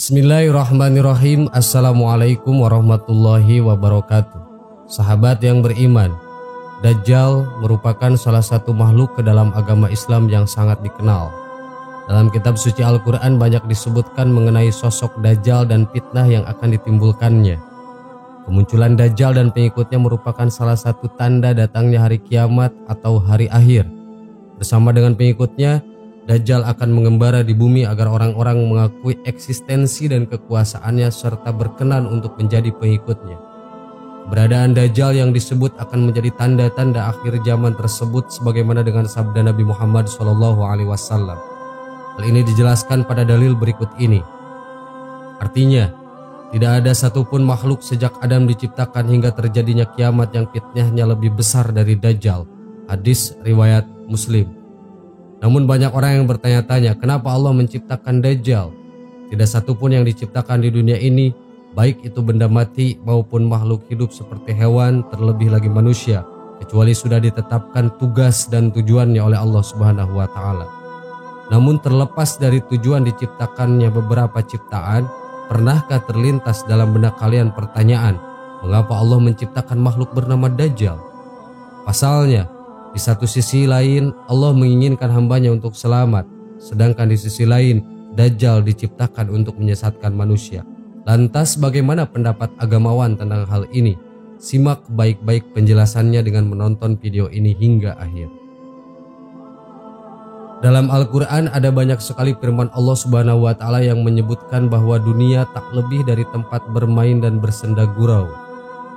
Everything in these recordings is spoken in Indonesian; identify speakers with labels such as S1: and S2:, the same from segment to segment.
S1: Bismillahirrahmanirrahim. Assalamualaikum warahmatullahi wabarakatuh. Sahabat yang beriman, Dajjal merupakan salah satu makhluk ke dalam agama Islam yang sangat dikenal. Dalam kitab suci Al-Quran banyak disebutkan mengenai sosok Dajjal dan fitnah yang akan ditimbulkannya. Kemunculan Dajjal dan pengikutnya merupakan salah satu tanda datangnya hari kiamat atau hari akhir. Bersama dengan pengikutnya, Dajjal akan mengembara di bumi agar orang-orang mengakui eksistensi dan kekuasaannya serta berkenan untuk menjadi pengikutnya. Keberadaan Dajjal yang disebut akan menjadi tanda-tanda akhir zaman tersebut sebagaimana dengan sabda Nabi Muhammad SAW. Hal ini dijelaskan pada dalil berikut ini. Artinya, tidak ada satupun makhluk sejak Adam diciptakan hingga terjadinya kiamat yang fitnahnya lebih besar dari Dajjal. Hadis riwayat Muslim. Namun banyak orang yang bertanya-tanya, kenapa Allah menciptakan Dajjal? Tidak satupun yang diciptakan di dunia ini, baik itu benda mati maupun makhluk hidup seperti hewan, terlebih lagi manusia, kecuali sudah ditetapkan tugas dan tujuannya oleh Allah Subhanahu wa Ta'ala. Namun terlepas dari tujuan diciptakannya beberapa ciptaan, pernahkah terlintas dalam benak kalian pertanyaan, mengapa Allah menciptakan makhluk bernama Dajjal? Pasalnya, di satu sisi lain Allah menginginkan hambanya untuk selamat, sedangkan di sisi lain Dajjal diciptakan untuk menyesatkan manusia. Lantas bagaimana pendapat agamawan tentang hal ini? Simak baik-baik penjelasannya dengan menonton video ini hingga akhir. Dalam Al-Quran ada banyak sekali firman Allah Subhanahu wa Ta'ala yang menyebutkan bahwa dunia tak lebih dari tempat bermain dan bersenda gurau.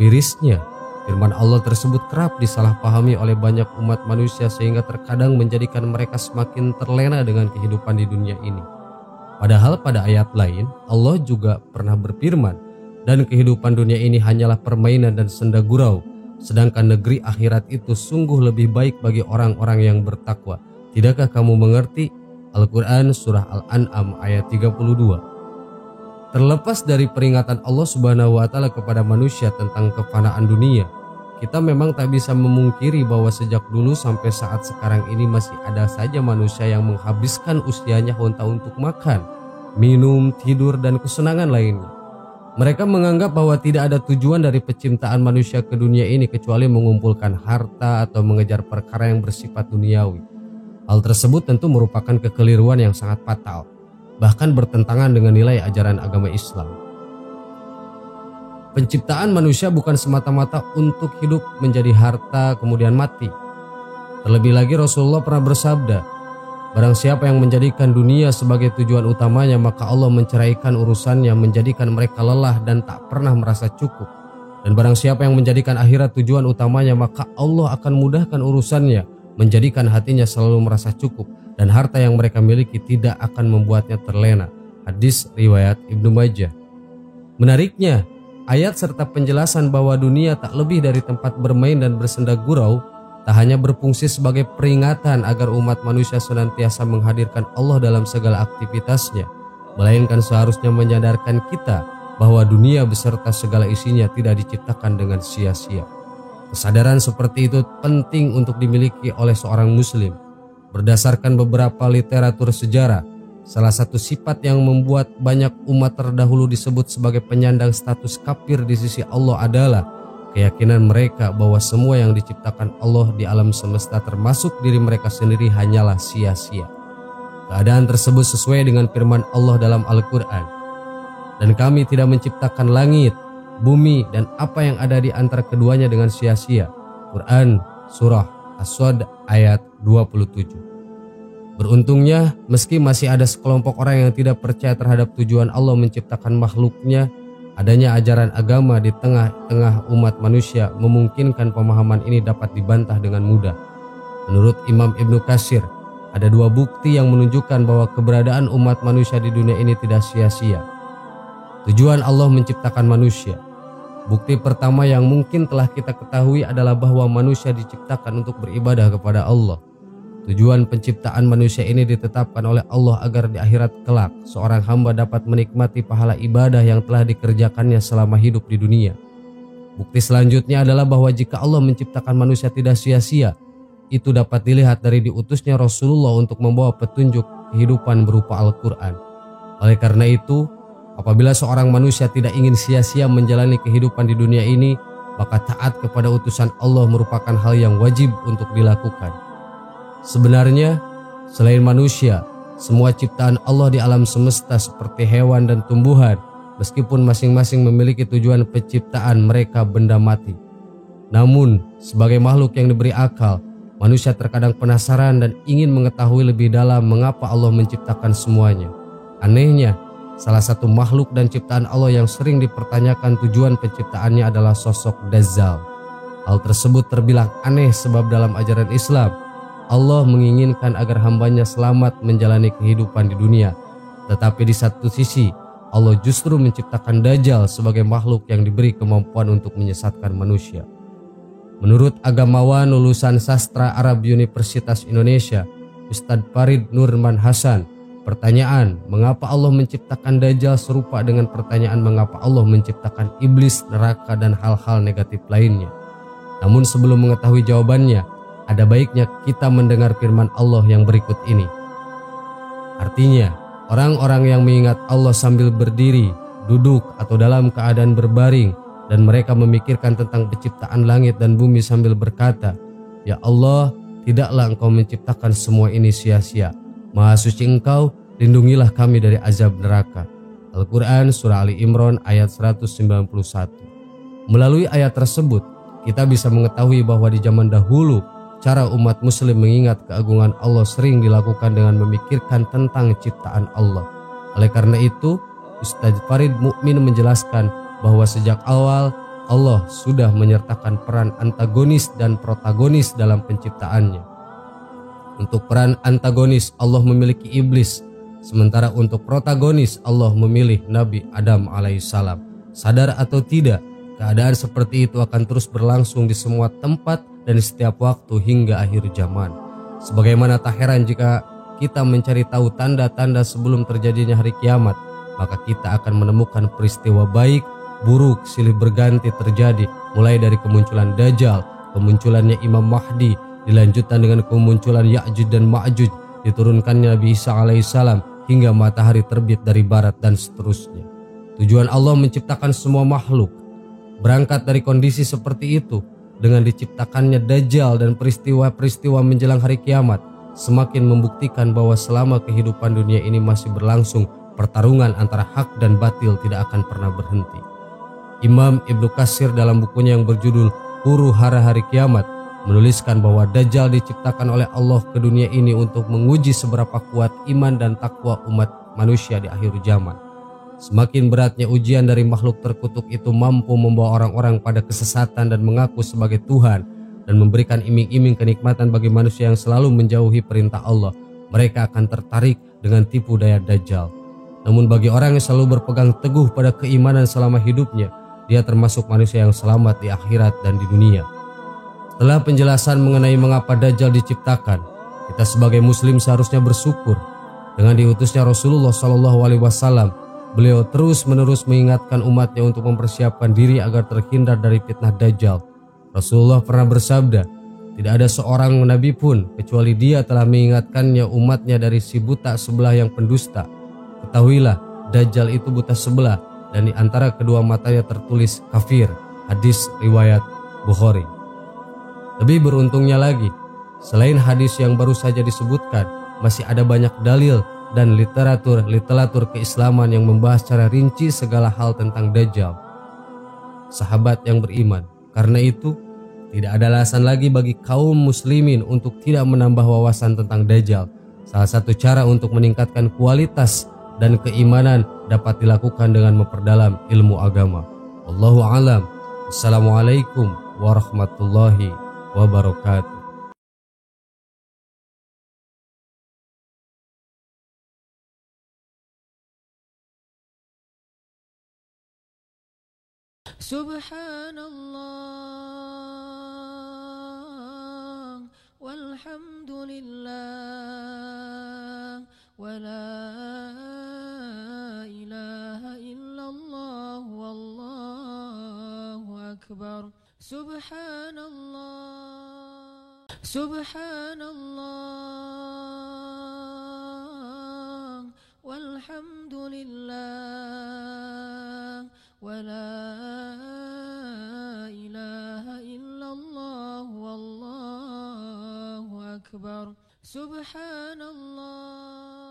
S1: Mirisnya, firman Allah tersebut kerap disalahpahami oleh banyak umat manusia sehingga terkadang menjadikan mereka semakin terlena dengan kehidupan di dunia ini. Padahal pada ayat lain Allah juga pernah berfirman, dan kehidupan dunia ini hanyalah permainan dan senda gurau, sedangkan negeri akhirat itu sungguh lebih baik bagi orang-orang yang bertakwa. Tidakkah kamu mengerti? Al-Quran Surah Al-An'am ayat 32. Terlepas dari peringatan Allah Subhanahu wa Ta'ala kepada manusia tentang kefanaan dunia, kita memang tak bisa memungkiri bahwa sejak dulu sampai saat sekarang ini masih ada saja manusia yang menghabiskan usianya hanya untuk makan, minum, tidur, dan kesenangan lainnya. Mereka menganggap bahwa tidak ada tujuan dari penciptaan manusia ke dunia ini kecuali mengumpulkan harta atau mengejar perkara yang bersifat duniawi. Hal tersebut tentu merupakan kekeliruan yang sangat fatal, bahkan bertentangan dengan nilai ajaran agama Islam. Penciptaan manusia bukan semata-mata untuk hidup menjadi harta kemudian mati. Terlebih lagi Rasulullah pernah bersabda, barang siapa yang menjadikan dunia sebagai tujuan utamanya maka Allah menceraikan urusannya, menjadikan mereka lelah dan tak pernah merasa cukup. Dan barang siapa yang menjadikan akhirat tujuan utamanya maka Allah akan mudahkan urusannya, menjadikan hatinya selalu merasa cukup, dan harta yang mereka miliki tidak akan membuatnya terlena. Hadis riwayat Ibnu Majah. Menariknya, ayat serta penjelasan bahwa dunia tak lebih dari tempat bermain dan bersenda gurau tak hanya berfungsi sebagai peringatan agar umat manusia senantiasa menghadirkan Allah dalam segala aktivitasnya, melainkan seharusnya menyadarkan kita bahwa dunia beserta segala isinya tidak diciptakan dengan sia-sia. Kesadaran seperti itu penting untuk dimiliki oleh seorang muslim. Berdasarkan beberapa literatur sejarah, salah satu sifat yang membuat banyak umat terdahulu disebut sebagai penyandang status kafir di sisi Allah adalah keyakinan mereka bahwa semua yang diciptakan Allah di alam semesta termasuk diri mereka sendiri hanyalah sia-sia. Keadaan tersebut sesuai dengan firman Allah dalam Al-Quran. Dan kami tidak menciptakan langit, bumi, dan apa yang ada di antara keduanya dengan sia-sia. Quran Surah As-Sad ayat 27. Beruntungnya, meski masih ada sekelompok orang yang tidak percaya terhadap tujuan Allah menciptakan makhluknya, adanya ajaran agama di tengah-tengah umat manusia memungkinkan pemahaman ini dapat dibantah dengan mudah. Menurut Imam Ibnu Katsir, ada dua bukti yang menunjukkan bahwa keberadaan umat manusia di dunia ini tidak sia-sia. Tujuan Allah menciptakan manusia. Bukti pertama yang mungkin telah kita ketahui adalah bahwa manusia diciptakan untuk beribadah kepada Allah. Tujuan penciptaan manusia ini ditetapkan oleh Allah agar di akhirat kelak seorang hamba dapat menikmati pahala ibadah yang telah dikerjakannya selama hidup di dunia. Bukti selanjutnya adalah bahwa jika Allah menciptakan manusia tidak sia-sia, itu dapat dilihat dari diutusnya Rasulullah untuk membawa petunjuk kehidupan berupa Al-Quran. Oleh karena itu, Apabila seorang manusia tidak ingin sia-sia menjalani kehidupan di dunia ini, maka taat kepada utusan Allah merupakan hal yang wajib untuk dilakukan. Sebenarnya, selain manusia, semua ciptaan Allah di alam semesta seperti hewan dan tumbuhan, meskipun masing-masing memiliki tujuan penciptaan mereka benda mati. Namun, sebagai makhluk yang diberi akal, manusia terkadang penasaran dan ingin mengetahui lebih dalam mengapa Allah menciptakan semuanya. Anehnya, salah satu makhluk dan ciptaan Allah yang sering dipertanyakan tujuan penciptaannya adalah sosok Dajjal. Hal tersebut terbilang aneh sebab dalam ajaran Islam, Allah menginginkan agar hambanya selamat menjalani kehidupan di dunia. Tetapi di satu sisi, Allah justru menciptakan Dajjal sebagai makhluk yang diberi kemampuan untuk menyesatkan manusia. Menurut agamawan lulusan sastra Arab Universitas Indonesia, Ustadz Farid Nurman Hasan, pertanyaan mengapa Allah menciptakan Dajjal serupa dengan pertanyaan mengapa Allah menciptakan iblis, neraka, dan hal-hal negatif lainnya. Namun sebelum mengetahui jawabannya, ada baiknya kita mendengar firman Allah yang berikut ini. Artinya, orang-orang yang mengingat Allah sambil berdiri, duduk, atau dalam keadaan berbaring, dan mereka memikirkan tentang penciptaan langit dan bumi sambil berkata, "Ya Allah, tidaklah Engkau menciptakan semua ini sia-sia. Maha suci Engkau, lindungilah kami dari azab neraka." Al-Quran Surah Ali Imran ayat 191. Melalui ayat tersebut, kita bisa mengetahui bahwa di zaman dahulu, cara umat muslim mengingat keagungan Allah sering dilakukan dengan memikirkan tentang ciptaan Allah. Oleh karena itu, Ustadz Farid Mukmin menjelaskan bahwa sejak awal Allah sudah menyertakan peran antagonis dan protagonis dalam penciptaannya. Untuk peran antagonis Allah memiliki iblis, sementara untuk protagonis Allah memilih Nabi Adam alaihissalam. Sadar atau tidak, keadaan seperti itu akan terus berlangsung di semua tempat dan di setiap waktu hingga akhir zaman. Sebagaimana tak heran jika kita mencari tahu tanda-tanda sebelum terjadinya hari kiamat, maka kita akan menemukan peristiwa baik, buruk, silih berganti terjadi, mulai dari kemunculan Dajjal, kemunculannya Imam Mahdi, dilanjutkan dengan kemunculan Ya'juj dan Ma'juj, diturunkannya Nabi Isa alaihissalam, hingga matahari terbit dari barat dan seterusnya. Tujuan Allah menciptakan semua makhluk berangkat dari kondisi seperti itu. Dengan diciptakannya Dajjal dan peristiwa-peristiwa menjelang hari kiamat, semakin membuktikan bahwa selama kehidupan dunia ini masih berlangsung, pertarungan antara hak dan batil tidak akan pernah berhenti. Imam Ibnu Katsir dalam bukunya yang berjudul Huru Hara Hari Kiamat menuliskan bahwa Dajjal diciptakan oleh Allah ke dunia ini untuk menguji seberapa kuat iman dan takwa umat manusia di akhir zaman. Semakin beratnya ujian dari makhluk terkutuk itu mampu membawa orang-orang pada kesesatan dan mengaku sebagai Tuhan dan memberikan iming-iming kenikmatan bagi manusia yang selalu menjauhi perintah Allah. Mereka akan tertarik dengan tipu daya Dajjal. Namun bagi orang yang selalu berpegang teguh pada keimanan selama hidupnya, dia termasuk manusia yang selamat di akhirat dan di dunia. Setelah penjelasan mengenai mengapa Dajjal diciptakan, kita sebagai muslim seharusnya bersyukur dengan diutusnya Rasulullah SAW. Beliau terus-menerus mengingatkan umatnya untuk mempersiapkan diri agar terhindar dari fitnah Dajjal. Rasulullah pernah bersabda, "Tidak ada seorang nabi pun kecuali dia telah mengingatkannya umatnya dari si buta sebelah yang pendusta. Ketahuilah, Dajjal itu buta sebelah, dan di antara kedua matanya tertulis kafir." Hadis riwayat Bukhari. Lebih beruntungnya lagi, selain hadis yang baru saja disebutkan, masih ada banyak dalil dan literatur keislaman yang membahas secara rinci segala hal tentang Dajjal. Sahabat yang beriman, karena itu tidak ada alasan lagi bagi kaum muslimin untuk tidak menambah wawasan tentang Dajjal. Salah satu cara untuk meningkatkan kualitas dan keimanan dapat dilakukan dengan memperdalam ilmu agama. Wallahu a'lam. Assalamualaikum warahmatullahi wabarakatuh.
S2: Subhanallah walhamdulillah wala ilaha illallah wallahu akbar. Subhanallah والحمد لله ولا إله إلا الله والله أكبر سبحان الله